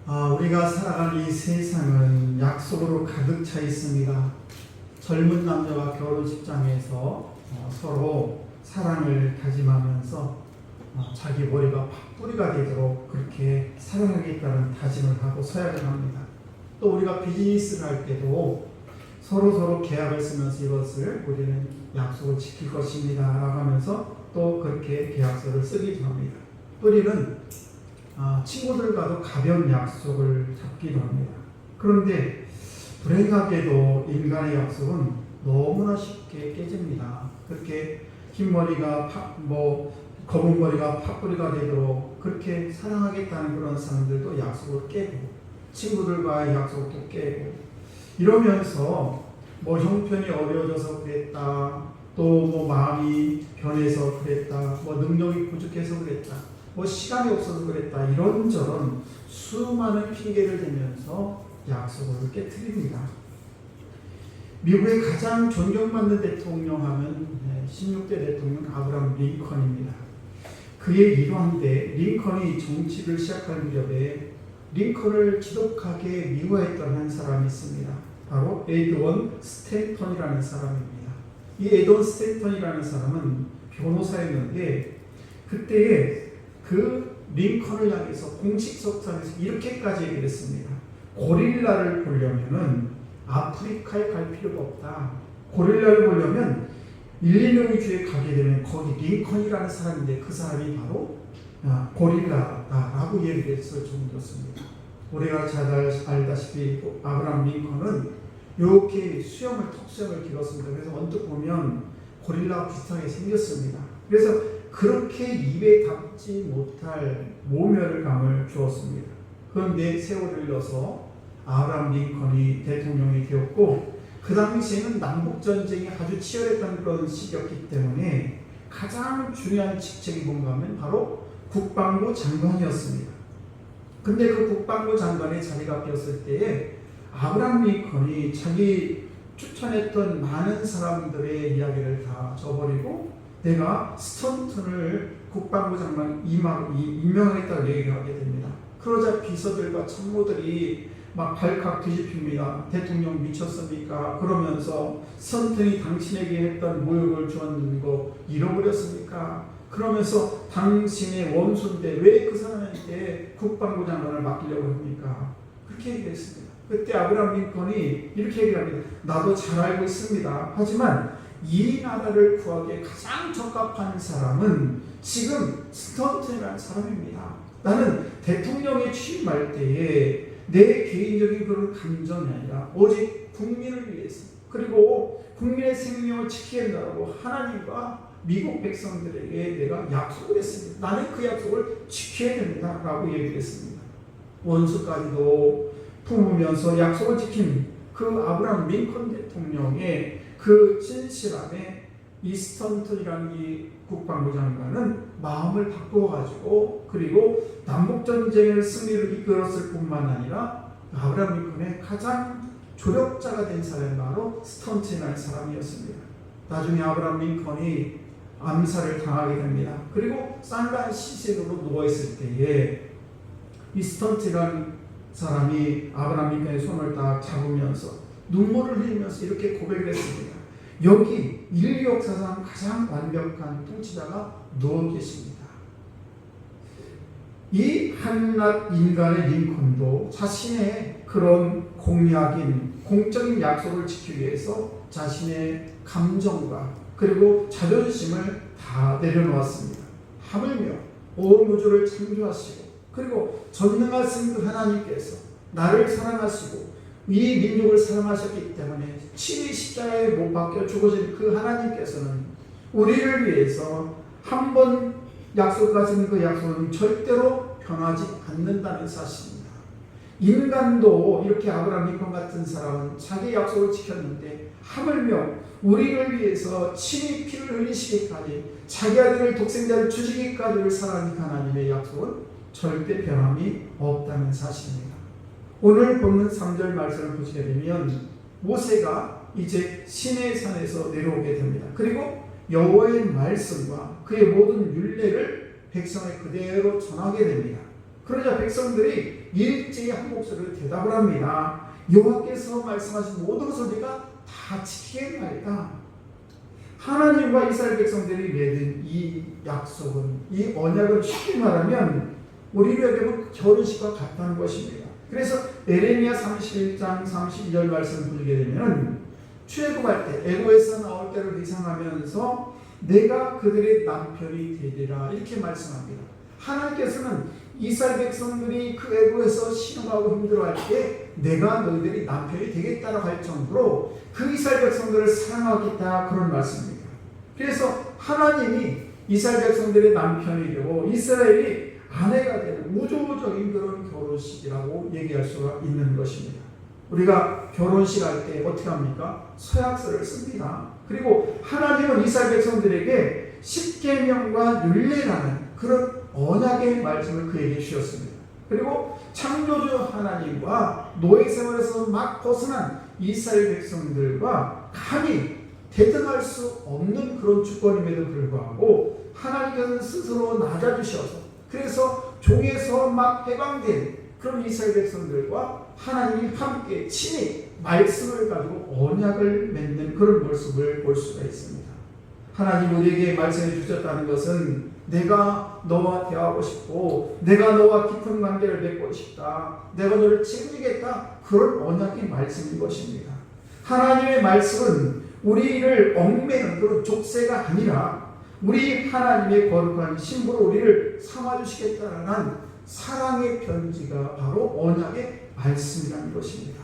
우리가 살아가는 이 세상은 약속으로 가득 차 있습니다. 젊은 남녀가 결혼식장에서 서로 사랑을 다짐하면서 자기 머리가 팥뿌리가 되도록 그렇게 사랑하겠다는 다짐을 하고 서약을 합니다. 또 우리가 비즈니스를 할 때도 서로 계약을 쓰면서 이것을 우리는 약속을 지킬 것입니다 라고 하면서 또 그렇게 계약서를 쓰기도 합니다. 우리는 친구들과도 가벼운 약속을 잡기도 합니다. 그런데 불행하게도 인간의 약속은 너무나 쉽게 깨집니다. 그렇게 흰 머리가 검은 머리가 팥뿌리가 되도록 그렇게 사랑하겠다는 그런 사람들도 약속을 깨고 친구들과의 약속도 깨고 이러면서 형편이 어려워져서 그랬다, 또 마음이 변해서 그랬다, 능력이 부족해서 그랬다, 시간이 없어서 그랬다, 이런저런 수많은 핑계를 대면서 약속을 깨트립니다. 미국의 가장 존경받는 대통령 하면 16대 대통령 아브라함 링컨입니다. 그의 일화인데, 링컨이 정치를 시작할 무렵에 링컨을 지독하게 미워했던 한 사람이 있습니다. 바로 에드원 스탠턴이라는 사람입니다. 이 에드원 스탠턴이라는 사람은 변호사였는데 그때에 그 링컨을 향해서 공식석상에서 이렇게까지 얘기를 했습니다. 고릴라를 보려면은 아프리카에 갈 필요가 없다. 고릴라를 보려면 일리노이주에 가게 되면 거기 링컨이라는 사람인데 그 사람이 바로 고릴라다라고 얘기를 했을 정도였습니다. 우리가 잘 알다시피 아브라함 링컨은 이렇게 턱수염을 길었습니다. 그래서 언뜻 보면 고릴라와 비슷하게 생겼습니다. 그래서 그렇게 입에 담지 못할 모멸감을 주었습니다. 그런데 세월을 흘러서 아브라함 링컨이 대통령이 되었고 그 당시에는 남북전쟁이 아주 치열했던 그런 시기였기 때문에 가장 중요한 직책이 뭔가 하면 바로 국방부 장관이었습니다. 근데 그 국방부 장관의 자리가 비었을 때에 아브라함 링컨이 자기 추천했던 많은 사람들의 이야기를 다 저버리고 내가 스턴튼을 국방부 장관 임명하겠다고 얘기를 하게 됩니다. 그러자 비서들과 참모들이 막 발칵 뒤집힙니다. 대통령 미쳤습니까? 그러면서 스턴튼이 당신에게 했던 모욕을 주었는 거 잃어버렸습니까? 그러면서 당신의 원수인데 왜 그 사람한테 국방부 장관을 맡기려고 합니까? 그렇게 얘기했습니다. 그때 아브라함 링컨이 이렇게 얘기합니다. 나도 잘 알고 있습니다. 하지만 이 나라를 구하기에 가장 적합한 사람은 지금 스턴튼이라는 사람입니다. 나는 대통령에 취임할 때에 내 개인적인 그런 감정이 아니라 오직 국민을 위해서 그리고 국민의 생명을 지키겠다고 하나님과 미국 백성들에게 내가 약속을 했습니다. 나는 그 약속을 지켜야 됩니다 라고 얘기를 했습니다. 원수까지도 품으면서 약속을 지킨 그 아브라함 링컨 대통령의 그 진실함에 이 스턴튼이라는 이 국방부 장관은 마음을 바꿔가지고 그리고 남북전쟁의 승리를 이끌었을 뿐만 아니라 아브라함 링컨의 가장 조력자가 된 사람이 바로 스턴튼이라는 사람이었습니다. 나중에 아브라함 링컨이 암살을 당하게 됩니다. 그리고 쌀간 시신으로 누워있을 때에 이 스턴튼이라는 사람이 아브라함 링컨의 손을 딱 잡으면서 눈물을 흘리면서 이렇게 고백을 했습니다. 여기 인류 역사상 가장 완벽한 통치자가 누워 계십니다. 이 한낱 인간의 링컨도 자신의 그런 공적인 약속을 지키기 위해서 자신의 감정과 그리고 자존심을 다 내려놓았습니다. 하물며 온 우주를 창조하시고 그리고 전능하신 그 하나님께서 나를 사랑하시고 이 민족을 사랑하셨기 때문에 친히 십자가에 못 박혀 죽으신 그 하나님께서는 우리를 위해서 한 번 약속하신 그 약속은 절대로 변하지 않는다는 사실입니다. 인간도 이렇게 아브라함 링컨 같은 사람은 자기 약속을 지켰는데 하물며 우리를 위해서 친히 피를 흘리시기까지 자기 아들을 독생자를 주시기까지를 사랑하는 하나님의 약속은 절대 변함이 없다는 사실입니다. 오늘 본문 3절 말씀을 보시게 되면 모세가 이제 시내 산에서 내려오게 됩니다. 그리고 여호와의 말씀과 그의 모든 율례를 백성에 그대로 전하게 됩니다. 그러자 백성들이 일제히 한 목소리로 대답을 합니다. 여호와께서 말씀하신 모든 소리가 다 지키겠나이다. 하나님과 이스라엘 백성들이 맺은 이 약속은, 이 언약은 쉽게 말하면 우리에게는 결혼식과 같다는 것입니다. 그래서 에레미야 31장 32절 말씀을 보게 되면 출애굽할 때 애굽에서 나올 때를 예상하면서 내가 그들의 남편이 되리라 이렇게 말씀합니다. 하나님께서는 이스라엘 백성들이 그 애굽에서 신음하고 힘들어할 때 내가 너희들이 남편이 되겠다라고 할 정도로 그 이스라엘 백성들을 사랑하겠다 그런 말씀입니다. 그래서 하나님이 이스라엘 백성들의 남편이 되고 이스라엘이 아내가 되는 우주적인 그런 결혼식이라고 얘기할 수가 있는 것입니다. 우리가 결혼식 할 때 어떻게 합니까? 서약서를 씁니다. 그리고 하나님은 이스라엘 백성들에게 십계명과 율례라는 그런 언약의 말씀을 그에게 주셨습니다. 그리고 창조주 하나님과 노예 생활에서 막 벗어난 이스라엘 백성들과 감히 대등할 수 없는 그런 주권임에도 불구하고 하나님께서는 스스로 낮아주셔서 그래서 종에서 막 해방된 그런 이스라엘 백성들과 하나님이 함께 친히 말씀을 가지고 언약을 맺는 그런 모습을 볼 수가 있습니다. 하나님 우리에게 말씀해 주셨다는 것은 내가 너와 대화하고 싶고 내가 너와 깊은 관계를 맺고 싶다. 내가 너를 책임지겠다. 그런 언약의 말씀인 것입니다. 하나님의 말씀은 우리를 얽매는 그런 족쇄가 아니라 우리 하나님의 거룩한 신부로 우리를 삼아주시겠다는 사랑의 편지가 바로 언약의 말씀이라는 것입니다.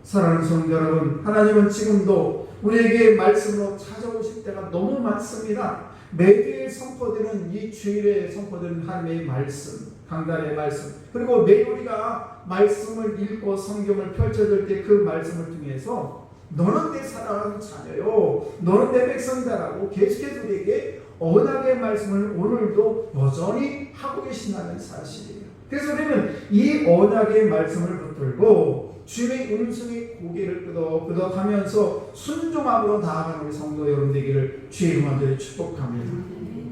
사랑하는 성도 여러분, 하나님은 지금도 우리에게 말씀으로 찾아오실 때가 너무 많습니다. 매일 선포되는 이 주일에 선포되는 하나님의 말씀, 강단의 말씀, 그리고 매일 우리가 말씀을 읽고 성경을 펼쳐질 때 그 말씀을 통해서 너는 내 사랑하는 자녀요, 너는 내 백성이다라고 계속해서 우리에게 언약의 말씀을 오늘도 여전히 하고 계신다는 사실이에요. 그래서 우리는 이 언약의 말씀을 붙들고 주님의 음성에 고개를 끄덕하면서 순종함으로 나아가는 우리 성도 여러분 되기를 주의 이름으로 축복합니다.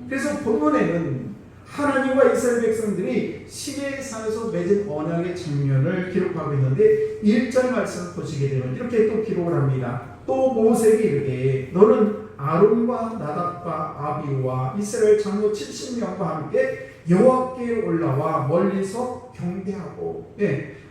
그래서 본문에는 하나님과 이스라엘 백성들이 시내산에서 맺은 언약의 장면을 기록하고 있는데 1절 말씀을 보시게 되면 이렇게 또 기록을 합니다. 또 모세에게 이르되 너는 아론과 나답과 아비후와 이스라엘 장로 70명과 함께 여호와께 올라와 멀리서 경배하고,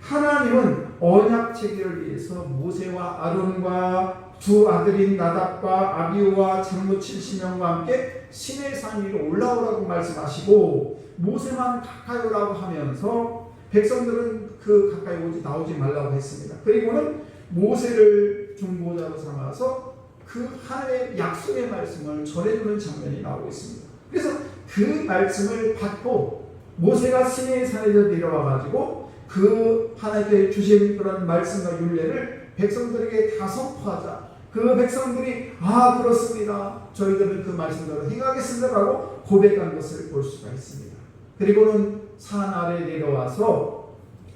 하나님은 언약 체계를 위해서 모세와 아론과 두 아들인 나답과 아비후와 장로 70명과 함께 시내산 위로 올라오라고 말씀하시고 모세만 가까이 오라고 하면서 백성들은 그 가까이 나오지 말라고 했습니다. 그리고는 모세를 중보자로 삼아서 그 하나님의 약속의 말씀을 전해주는 장면이 나오고 있습니다. 그래서 그 말씀을 받고 모세가 시내산에서 내려와가지고 그 하나님께 주신 그런 말씀과 율례를 백성들에게 다 선포하자. 그 백성들이 그렇습니다. 저희들은 그 말씀대로 행하겠습니다라고 고백한 것을 볼 수가 있습니다. 그리고는 산 아래 내려와서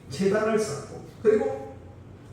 제단을 쌓고 그리고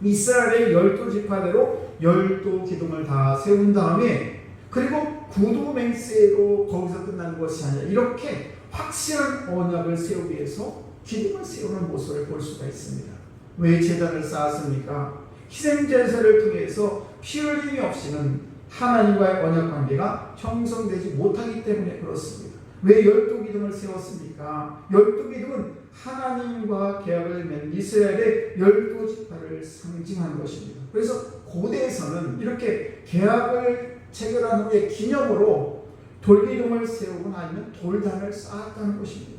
이스라엘의 12지파대로 12기둥을 다 세운 다음에 그리고 구두 맹세로 거기서 끝나는 것이 아니라 이렇게 확실한 언약을 세우기 위해서 기둥을 세우는 모습을 볼 수가 있습니다. 왜 제단을 쌓았습니까? 희생제사를 통해서 피 흘림이 없이는 하나님과의 언약 관계가 형성되지 못하기 때문에 그렇습니다. 왜 12기둥을 세웠습니까? 12기둥은 하나님과 계약을 맺은 이스라엘의 12지파를 상징하는 것입니다. 그래서 고대에서는 이렇게 계약을 체결한 후에 기념으로 돌기둥을 세우거나 아니면 돌단을 쌓았다는 것입니다.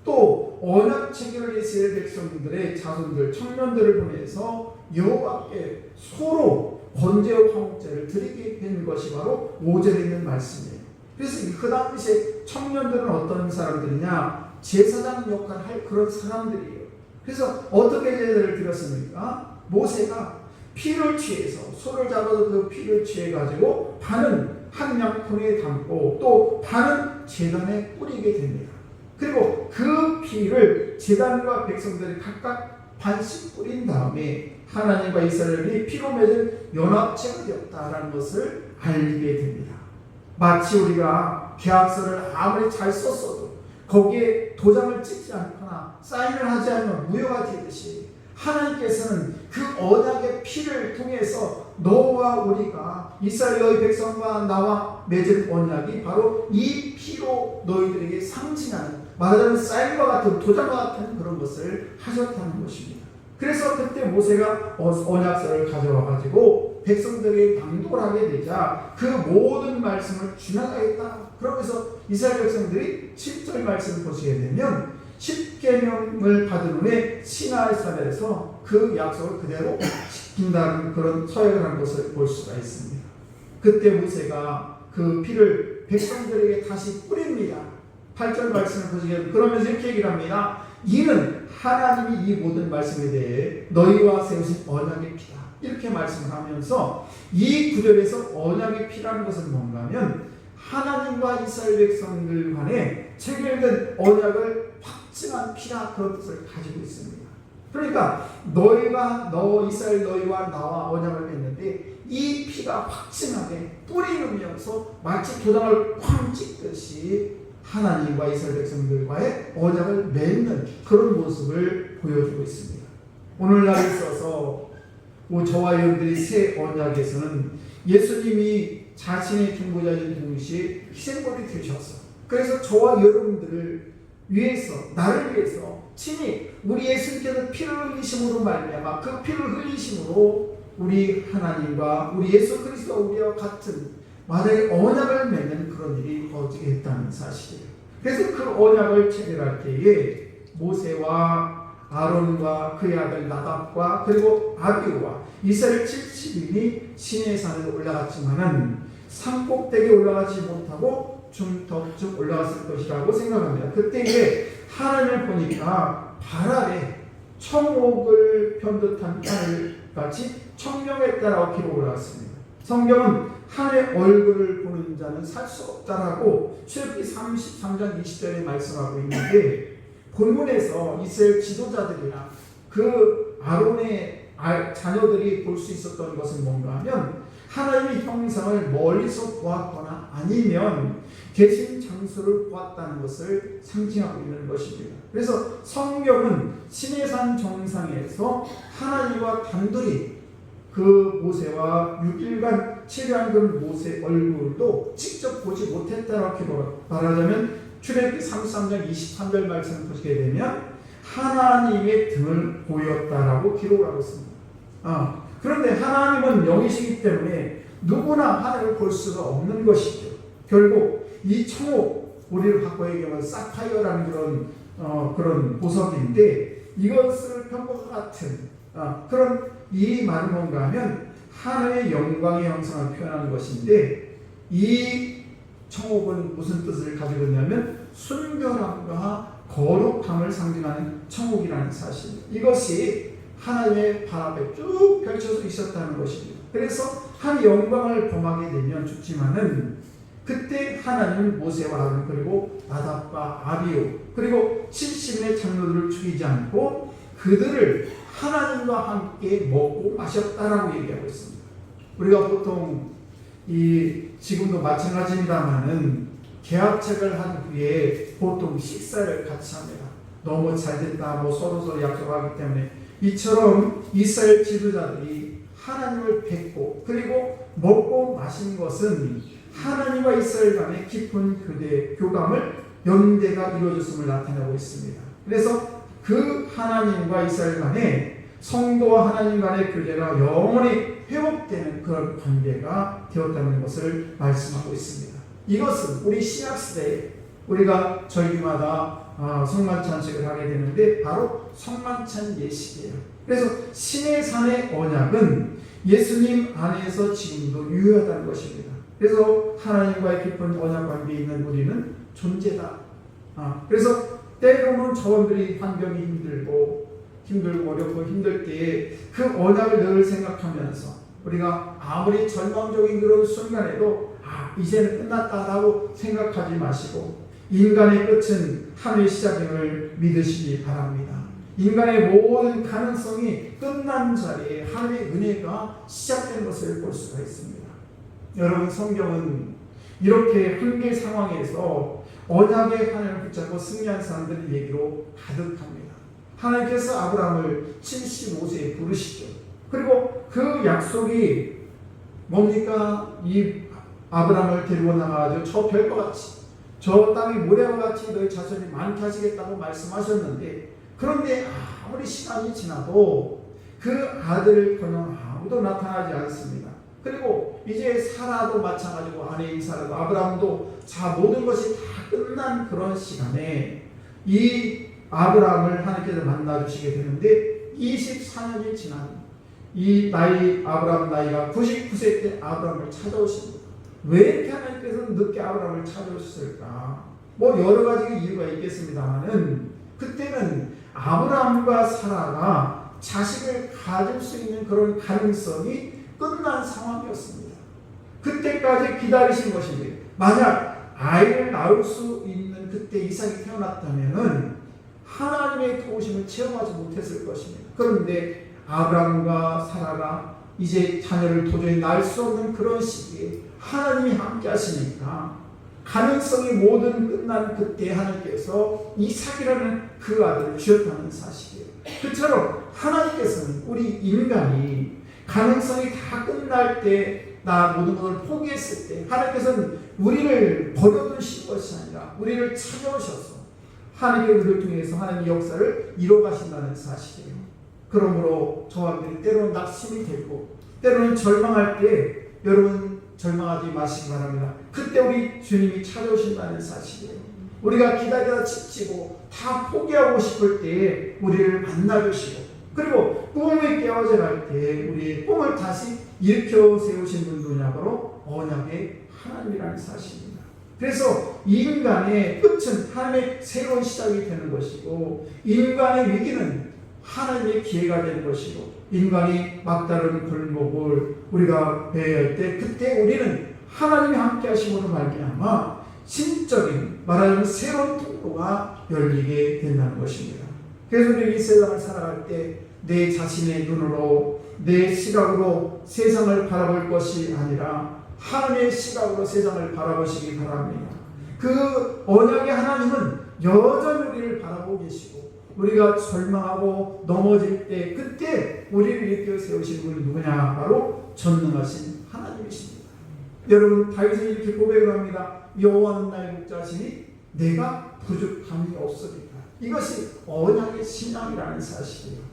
또 언약 체결을 이스라엘 백성들의 자손들, 청년들을 보내서 여호와께 서로 번제와 화목제를 드리게 된 것이 바로 5절에 있는 말씀이에요. 그래서 그 당시에 청년들은 어떤 사람들이냐? 제사장 역할을 할 그런 사람들이에요. 그래서 어떻게 제사를 드렸습니까? 모세가 피를 취해서 소를 잡아서 그 피를 취해가지고 반은 한 양푼에 담고 또 반은 제단에 뿌리게 됩니다. 그리고 그 피를 제단과 백성들이 각각 반씩 뿌린 다음에 하나님과 이스라엘이 피로 맺은 연합체가 되었다라는 것을 알게 됩니다. 마치 우리가 계약서를 아무리 잘 썼어도 거기에 도장을 찍지 않거나 사인을 하지 않으면 무효가 되듯이 하나님께서는 그 언약의 피를 통해서 너와 우리가 이스라엘 너희 백성과 나와 맺은 언약이 바로 이 피로 너희들에게 상징하는, 말하자면 사인과 같은, 도장과 같은 그런 것을 하셨다는 것입니다. 그래서 그때 모세가 언약서를 가져와 가지고 백성들에게 낭독을 하게 되자 그 모든 말씀을 준행하겠다. 그러면서 이스라엘 백성들이 7절 말씀을 보시게 되면 10계명을 받은 후에 시나이 산에서 그 약속을 그대로 지킨다는 그런 서약을 한 것을 볼 수가 있습니다. 그때 모세가 그 피를 백성들에게 다시 뿌립니다. 8절 말씀을 보시게 되면 그러면서 이렇게 얘기를 합니다. 이는 하나님이 이 모든 말씀에 대해 너희와 세우신 언약의 피다. 이렇게 말씀을 하면서 이 구절에서 언약의 피라는 것은 뭔가 하면 하나님과 이스라엘 백성들 간에 체결된 언약을 확증한 피라, 그런 뜻을 가지고 있습니다. 그러니까 이스라엘 너희와 나와 언약을 맺는데 이 피가 확증하게 뿌리면서 마치 도장을 쾅 찍듯이 하나님과 이스라엘 백성들과의 언약을 맺는 그런 모습을 보여주고 있습니다. 오늘날 있어서 저와 여러분들이 새 언약에서는 예수님이 자신의 중보자인 동시에 희생물이 되셔서, 그래서 저와 여러분들을 위해서, 나를 위해서 친히 우리 예수님께서 피를 흘리심으로 말미암아 그 피를 흘리심으로 우리 하나님과 우리 예수 그리스도가 우리와 같은 만약에 언약을 맺는 그런 일이 벌어지게 했다는 사실이에요. 그래서 그 언약을 체결할 때에 모세와 아론과 그의 아들 나답과 그리고 아비후와 이스라엘 70인이 시내산에 올라갔지만은 산꼭대기에 올라가지 못하고 중턱쯤 올라갔을 것이라고 생각합니다. 그때에 하늘을 보니까 발 아래 청옥을 편듯한 하늘같이 청명했다라고 기록을 하였습니다. 성경은 하늘의 얼굴을 보는 자는 살 수 없다라고 출애굽기 33장 20절에 말씀하고 있는데, 본문에서 이스라엘 지도자들이나 그 아론의 자녀들이 볼 수 있었던 것은 뭔가 하면 하나님의 형상을 멀리서 보았거나 아니면 계신 장소를 보았다는 것을 상징하고 있는 것입니다. 그래서 성경은 시내산 정상에서 하나님과 단둘이 그 모세와 6일간 치료한 그 모세 얼굴도 직접 보지 못했다고 기록, 말하자면 출애굽기 33장 23절 말씀을 보시게 되면 하나님의 등을 보였다라고 기록을 하고 있습니다. 그런데 하나님은 영이시기 때문에 누구나 하나님을 볼 수가 없는 것이죠. 결국 이 청옥, 우리를 바꿔 얘기하면 사파이어라는 그런 보석인데, 이것을 편과 같은 그런 이 말은 뭔가 하면 하나님의 영광의 형상을 표현하는 것인데, 이 청옥은 무슨 뜻을 가지고 있냐면 순결함과 거룩함을 상징하는 청옥이라는 사실입니다. 이것이 하나님의 발 앞에 쭉 펼쳐져 있었다는 것입니다. 그래서 한 영광을 범하게 되면 죽지만은 그때 하나님은 모세와 아론 그리고 나답과 아비후 그리고 70인의 장로들을 죽이지 않고 그들을 하나님과 함께 먹고 마셨다라고 얘기하고 있습니다. 우리가 보통 지금도 마찬가지입니다만은 계약책을 한 후에 보통 식사를 같이 합니다. 너무 잘됐다, 서로 약속하기 때문에. 이처럼 이스라엘 지도자들이 하나님을 뵙고 그리고 먹고 마신 것은 하나님과 이스라엘 간의 깊은 교감을 연대가 이루어졌음을 나타내고 있습니다. 그래서 그 하나님과 이스라엘 간의 성도와 하나님 간의 교제가 영원히 회복되는 그런 관계가 되었다는 것을 말씀하고 있습니다. 이것은 우리 신약시대에 우리가 절기마다 성만찬식을 하게 되는데 바로 성만찬 예식이에요. 그래서 시내산의 언약은 예수님 안에서 지금도 유효하다는 것입니다. 그래서 하나님과의 깊은 언약 관계에 있는 우리는 존재다. 그래서 때로는 저원들이 환경이 힘들고 어렵고 힘들 때에 그 언약을 늘 생각하면서 우리가 아무리 절망적인 그런 순간에도 이제는 끝났다라고 생각하지 마시고 인간의 끝은 하늘의 시작임을 믿으시기 바랍니다. 인간의 모든 가능성이 끝난 자리에 하늘의 은혜가 시작된 것을 볼 수가 있습니다. 여러분, 성경은 이렇게 한계 상황에서 언약의 하나님을 붙잡고 승리한 사람들의 얘기로 가득합니다. 하나님께서 아브라함을 75세에 부르시죠. 그리고 그 약속이 뭡니까? 이 아브라함을 데리고 나가가지고 저 별과 같이, 저 땅이 모래와 같이 너희 자손이 많게 하시겠다고 말씀하셨는데, 그런데 아무리 시간이 지나도 그 아들커녕 아무도 나타나지 않습니다. 그리고 이제 사라도 마찬가지고, 아내인 사라도, 아브라함도 자 모든 것이 다 끝난 그런 시간에 이 아브라함을 하나님께서 만나주시게 되는데, 24년이 지난 이 나이, 아브라함 나이가 99세 때 아브라함을 찾아오십니다. 왜 이렇게 하나님께서 늦게 아브라함을 찾아오셨을까? 뭐 여러 가지 이유가 있겠습니다만은, 그때는 아브라함과 사라가 자식을 가질 수 있는 그런 가능성이 끝난 상황이었습니다. 그때까지 기다리신 것인데, 만약 아이를 낳을 수 있는 그때 이삭이 태어났다면은 하나님의 도우심을 체험하지 못했을 것입니다. 그런데 아브라함과 사라가 이제 자녀를 도저히 낳을 수 없는 그런 시기에 하나님이 함께 하시니까, 가능성이 모든 끝난 그때 하나님께서 이삭이라는 그 아들을 주셨다는 사실이에요. 그처럼 하나님께서는 우리 인간이 가능성이 다 끝날 때, 나 모든 것을 포기했을 때, 하나님께서는 우리를 버려두신 것이 아니라 우리를 찾아오셔서 하나님의 우리를 통해서 하나님의 역사를 이뤄가신다는 사실이에요. 그러므로 저와 여러분들이 때로는 낙심이 되고 때로는 절망할 때, 여러분 절망하지 마시기 바랍니다. 그때 우리 주님이 찾아오신다는 사실이에요. 우리가 기다리다 지치고 다 포기하고 싶을 때에 우리를 만나주시고, 그리고 꿈을 깨어져 갈 때 우리의 꿈을 다시 일으켜 세우신 분 누구냐고, 언약의 하나님이라는 사실입니다. 그래서 인간의 끝은 하나님의 새로운 시작이 되는 것이고, 인간의 위기는 하나님의 기회가 되는 것이고, 인간이 막다른 골목을 우리가 배회할 때, 그때 우리는 하나님이 함께 하심으로 말미암아 신적인, 말하자면 새로운 통로가 열리게 된다는 것입니다. 그래서 우리 이 세상을 살아갈 때 내 자신의 눈으로, 내 시각으로 세상을 바라볼 것이 아니라 하나님의 시각으로 세상을 바라보시기 바랍니다. 그 언약의 하나님은 여전히 우리를 바라보고 계시고, 우리가 절망하고 넘어질 때 그때 우리를 일으켜 세우신 분이 누구냐? 바로 전능하신 하나님이십니다. 여러분, 다윗은 이렇게 고백을 합니다. 여호와는 나의 목자시니 내가 부족함이 없으리라. 이것이 언약의 신앙이라는 사실이에요.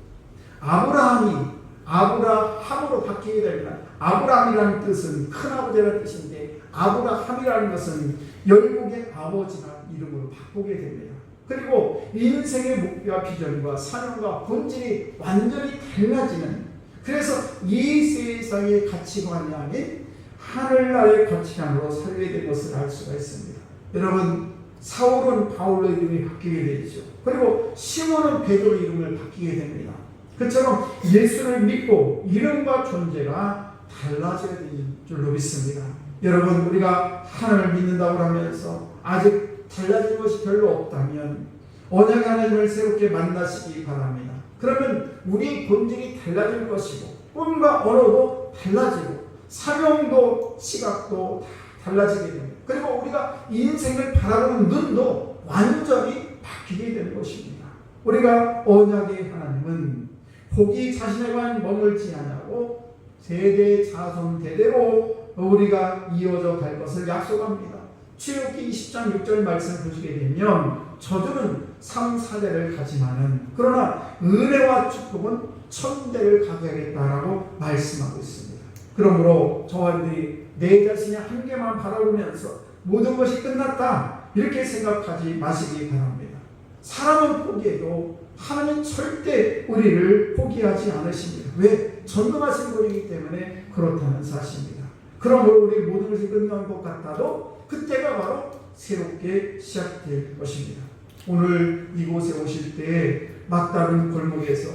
아브라함으로 바뀌게 됩니다. 아브라함이라는 뜻은 큰아버지라는 뜻인데, 아브라함이라는 것은 열국의 아버지라는 이름으로 바꾸게 됩니다. 그리고 인생의 목표와 비전과 사명과 본질이 완전히 달라지는, 그래서 이 세상의 가치관이 아닌 하늘나라의 가치관으로 살게 된 것을 알 수가 있습니다. 여러분, 사울은 바울로 이름이 바뀌게 되죠. 그리고 시몬은 베드로 이름을 바뀌게 됩니다. 그처럼 예수를 믿고 이름과 존재가 달라져야 되는 줄로 믿습니다. 여러분, 우리가 하나님을 믿는다고 하면서 아직 달라진 것이 별로 없다면 언약의 하나님을 새롭게 만나시기 바랍니다. 그러면 우리 본질이 달라질 것이고, 꿈과 언어도 달라지고, 사명도 시각도 다 달라지게 됩니다. 그리고 우리가 인생을 바라보는 눈도 완전히 바뀌게 되는 것입니다. 우리가 언약의 하나님은 복이 자신에만 머물지 않냐고 세대 자손 대대로 우리가 이어져 갈 것을 약속합니다. 출애굽기 20장 6절 말씀을 보시게 되면, 저주는 3, 4대를 가지만은 그러나 은혜와 축복은 1000대를 가져야겠다라고 말씀하고 있습니다. 그러므로 저와 여러분들이 내 자신이 한 개만 바라보면서 모든 것이 끝났다 이렇게 생각하지 마시기 바랍니다. 사람은 포기해도 하나님은 절대 우리를 포기하지 않으십니다. 왜? 전능하신 분이기 때문에 그렇다는 사실입니다. 그러므로 우리 모든 것이 끝난 것 같아도 그때가 바로 새롭게 시작될 것입니다. 오늘 이곳에 오실 때 막다른 골목에서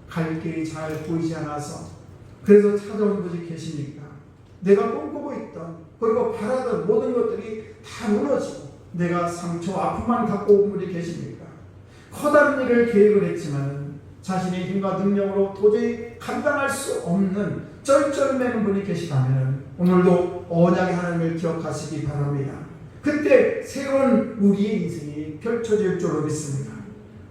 갈 길이 잘 보이지 않아서 그래서 찾아온 분이 계십니까? 내가 꿈꾸고 있던, 그리고 바라던 모든 것들이 다 무너지고 내가 상처, 아픔만 갖고 온 분이 계십니까? 커다란 일을 계획을 했지만 자신의 힘과 능력으로 도저히 감당할 수 없는 쩔쩔매는 분이 계시다면 오늘도 언약의 하나님을 기억하시기 바랍니다. 그때 새로운 우리의 인생이 펼쳐질 줄로 믿습니다.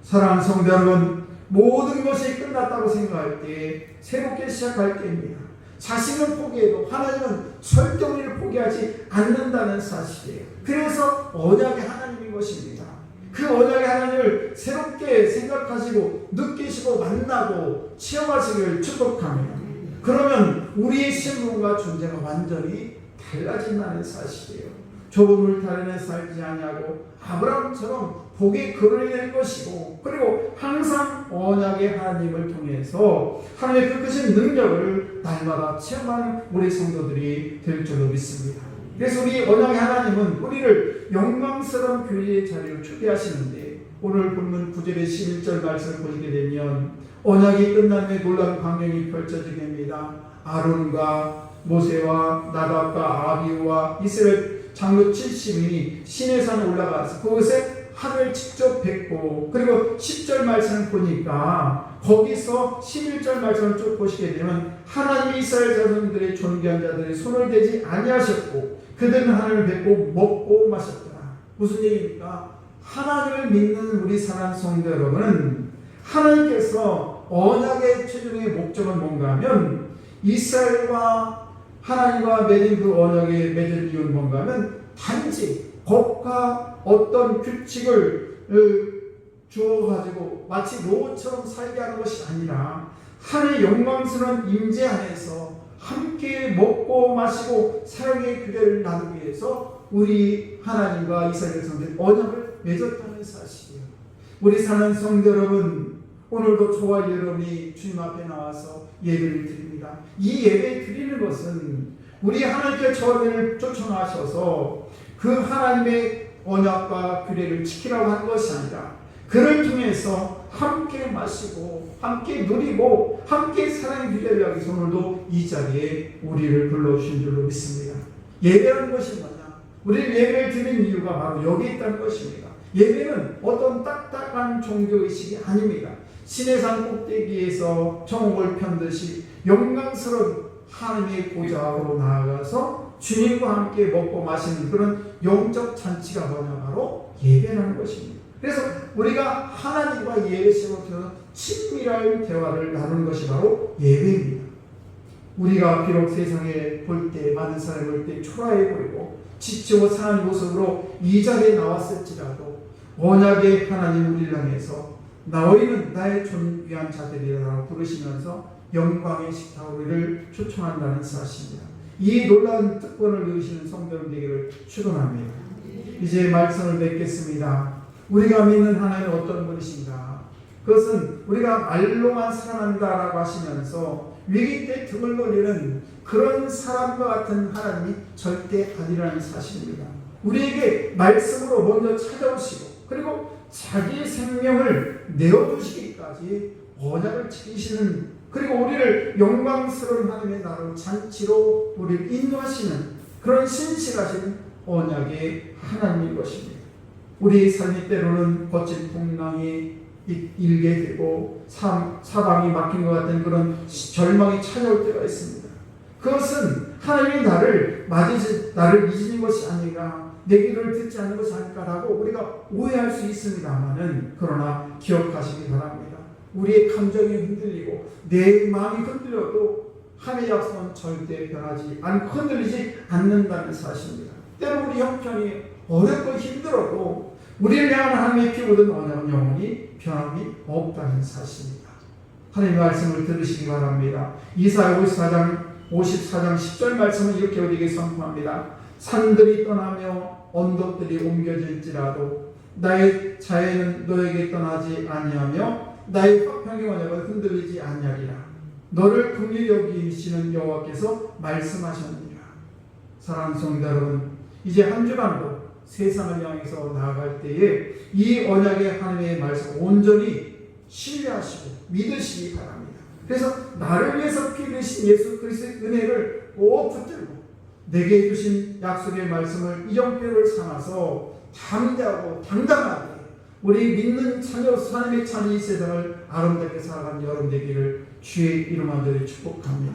사랑하는 성도 여러분, 모든 것이 끝났다고 생각할 때 새롭게 시작할 때입니다. 자신을 포기해도 하나님은 절대 우리를 포기하지 않는다는 사실이에요. 그래서 언약의 하나님인 것입니다. 그 언약의 하나님을 새롭게 생각하시고 느끼시고 만나고 체험하시기를 축복합니다. 그러면 우리의 신분과 존재가 완전히 달라진다는 사실이에요. 좁은 울타리에 살지 아니하고 아브라함처럼 복의 근원이 될 것이고, 그리고 항상 언약의 하나님을 통해서 하나님의 그 크신 능력을 날마다 체험하는 우리 성도들이 될 줄로 믿습니다. 그래서 우리 언약의 하나님은 우리를 영광스러운 교회의 자리로 초대하시는데, 오늘 본문 9절의 11절 말씀을 보시게 되면 언약이 끝난 후에 놀라운 광경이 펼쳐지게 됩니다. 아론과 모세와 나답과 아비후와 이스라엘 장로 70인이 시내산에 올라가서 그곳에 하늘을 직접 뵙고, 그리고 10절 말씀을 보니까 거기서 11절 말씀을 쭉 보시게 되면 하나님이 이스라엘 자손들의 존귀한 자들의 손을 대지 아니하셨고 그들은 하나님을 뵙고 먹고 마셨더라. 무슨 얘기입니까? 하나님을 믿는 우리 사랑하는 성도 여러분은 하나님께서 언약의 최종의 목적은 뭔가 하면 이스라엘과 하나님과 맺은 그 언약에 맺은 이유는 뭔가 하면 단지 법과 어떤 규칙을 주어가지고 마치 로봇처럼 살게 하는 것이 아니라 하나님의 영광스러운 임재 안에서 함께 먹고 마시고 사랑의 교제를 나누기 위해서 우리 하나님과 이스라엘 백성들이 언약을 맺었다는 사실이에요. 우리 사는 성도 여러분, 오늘도 저와 여러분이 주님 앞에 나와서 예배를 드립니다. 이 예배 드리는 것은 우리 하나님께 저를 초청하셔서 그 하나님의 언약과 규례를 지키라고 한 것이 아니라 그를 통해서 함께 마시고 함께 누리고 함께 사랑의 규례를 하기 위해서 오늘도 이 자리에 우리를 불러주신 줄로 믿습니다. 예배라는 것이 뭐냐? 우리는 예배를 드리는 이유가 바로 여기 있다는 것입니다. 예배는 어떤 딱딱한 종교의식이 아닙니다. 시내산 꼭대기에서 정옥을 편듯이 영광스러운 하나님의 보좌로 나아가서 주님과 함께 먹고 마시는 그런 영적 잔치가 뭐냐? 바로 예배라는 것입니다. 그래서 우리가 하나님과 예배시로 친밀한 대화를 나누는 것이 바로 예배입니다. 우리가 비록 세상에 볼 때 많은 사람을 볼 때 초라해 보이고 지치고 상한 모습으로 이 자리에 나왔을지라도 언약의 하나님 우리를 향해서 너희는 나의 존귀한 자들이라고 부르시면서 영광의 식탁 우리를 초청한다는 사실입니다. 이 놀라운 특권을 누리시는 성도들 되기를 축원합니다. 이제 말씀을 뵙겠습니다. 우리가 믿는 하나님은 어떤 분이신가? 그것은 우리가 말로만 사랑한다라고 하시면서 위기 때 등을 돌리는 그런 사람과 같은 하나님이 절대 아니라는 사실입니다. 우리에게 말씀으로 먼저 찾아오시고 그리고 자기 생명을 내어주시기까지 언약을 지키시는, 그리고 우리를 영광스러운 하나님의 나라로 잔치로 우리를 인도하시는 그런 신실하신 언약의 하나님인 것입니다. 우리 삶이 때로는 거친 풍랑이 일게 되고 사방이 막힌 것 같은 그런 절망이 찾아올 때가 있습니다. 그것은 하나님이 나를 잊는 것이 아니라 내 기도를 듣지 않는 것이 아닐까라고 우리가 오해할 수 있습니다만은, 그러나 기억하시기 바랍니다. 우리의 감정이 흔들리고 내 마음이 흔들려도 하나님의 약속은 절대 변하지 않고 흔들리지 않는다는 사실입니다. 때로 우리 형편이 어렵고 힘들어도 우리를 향한 하나님의 피 묻은 언약은 영원히 변함이 없다는 사실입니다. 하나님의 말씀을 들으시기 바랍니다. 이사야 54장 10절 말씀은 이렇게 우리에게 선포합니다. 산들이 떠나며 언덕들이 옮겨질지라도 나의 자애는 너에게 떠나지 아니하며 나의 화평의 언약은 흔들리지 아니하리라. 너를 긍휼히 여기시는 여호와께서 말씀하셨느니라. 사랑하는 성도 여러분, 이제 한 주간도 세상을 향해서 나아갈 때에 이 언약의 하나님의 말씀 온전히 신뢰하시고 믿으시기 바랍니다. 그래서 나를 위해서 피 흘리신 예수 그리스도의 은혜를 꼭 붙들고 내게 주신 약속의 말씀을 이정표를 삼아서 담대하고 당당하게 우리 믿는 자녀 하나님의 자녀 이 세상을 아름답게 살아가는 여러분 되기를 주의 이름 안에 축복합니다.